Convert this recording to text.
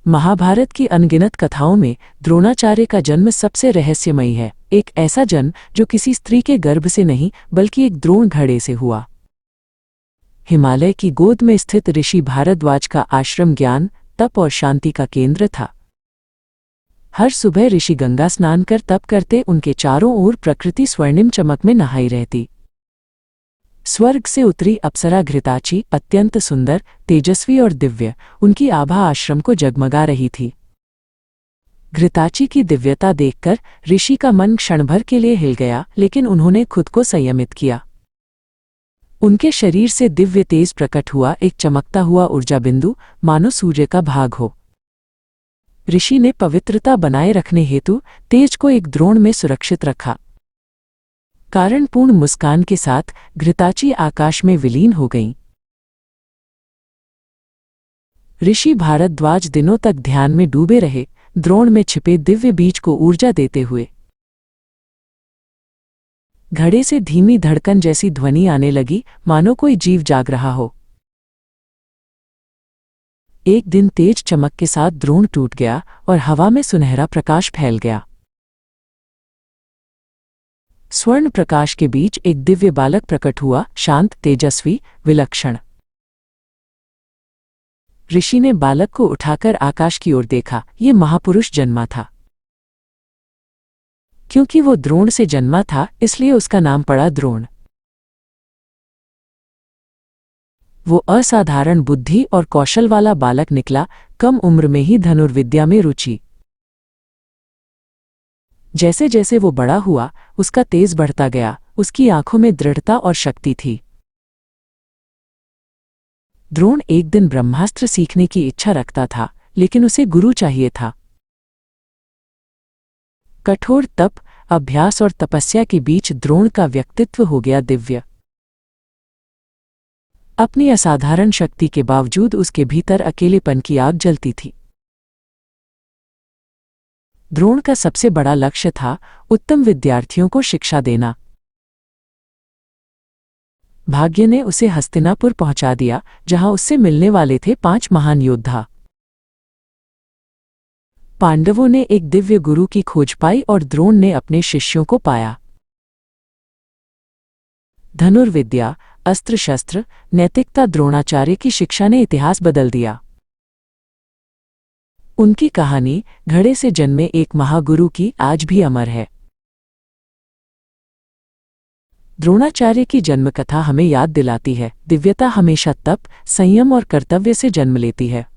महाभारत की अनगिनत कथाओं में द्रोणाचार्य का जन्म सबसे रहस्यमयी है। एक ऐसा जन्म जो किसी स्त्री के गर्भ से नहीं बल्कि एक द्रोण घड़े से हुआ। हिमालय की गोद में स्थित ऋषि भारद्वाज का आश्रम ज्ञान, तप और शांति का केंद्र था। हर सुबह ऋषि गंगा स्नान कर तप करते, उनके चारों ओर प्रकृति स्वर्णिम चमक में नहाई रहती। स्वर्ग से उतरी अप्सरा घृताची अत्यंत सुंदर, तेजस्वी और दिव्य, उनकी आभा आश्रम को जगमगा रही थी। घृताची की दिव्यता देखकर ऋषि का मन क्षणभर के लिए हिल गया, लेकिन उन्होंने खुद को संयमित किया। उनके शरीर से दिव्य तेज प्रकट हुआ, एक चमकता हुआ ऊर्जा बिंदु, मानो सूर्य का भाग हो। ऋषि ने पवित्रता बनाए रखने हेतु तेज को एक द्रोण में सुरक्षित रखा। कारणपूर्ण मुस्कान के साथ घृताची आकाश में विलीन हो गईं। ऋषि भारद्वाज दिनों तक ध्यान में डूबे रहे, द्रोण में छिपे दिव्य बीज को ऊर्जा देते हुए। घड़े से धीमी धड़कन जैसी ध्वनि आने लगी, मानो कोई जीव जाग रहा हो। एक दिन तेज चमक के साथ द्रोण टूट गया और हवा में सुनहरा प्रकाश फैल गया। स्वर्ण प्रकाश के बीच एक दिव्य बालक प्रकट हुआ, शांत, तेजस्वी, विलक्षण। ऋषि ने बालक को उठाकर आकाश की ओर देखा। ये महापुरुष जन्मा था। क्योंकि वो द्रोण से जन्मा था, इसलिए उसका नाम पड़ा द्रोण। वो असाधारण बुद्धि और कौशल वाला बालक निकला, कम उम्र में ही धनुर्विद्या में रुचि। जैसे जैसे वो बड़ा हुआ, उसका तेज बढ़ता गया, उसकी आंखों में दृढ़ता और शक्ति थी। द्रोण एक दिन ब्रह्मास्त्र सीखने की इच्छा रखता था, लेकिन उसे गुरु चाहिए था। कठोर तप, अभ्यास और तपस्या के बीच द्रोण का व्यक्तित्व हो गया दिव्य। अपनी असाधारण शक्ति के बावजूद उसके भीतर अकेलेपन की आग जलती थी। द्रोण का सबसे बड़ा लक्ष्य था उत्तम विद्यार्थियों को शिक्षा देना। भाग्य ने उसे हस्तिनापुर पहुंचा दिया, जहां उससे मिलने वाले थे 5 महान योद्धा। पांडवों ने एक दिव्य गुरु की खोज पाई और द्रोण ने अपने शिष्यों को पाया। धनुर्विद्या, अस्त्र शस्त्र, नैतिकता, द्रोणाचार्य की शिक्षा ने इतिहास बदल दिया। उनकी कहानी घड़े से जन्मे एक महागुरु की आज भी अमर है। द्रोणाचार्य की जन्मकथा हमें याद दिलाती है, दिव्यता हमेशा तप, संयम और कर्तव्य से जन्म लेती है।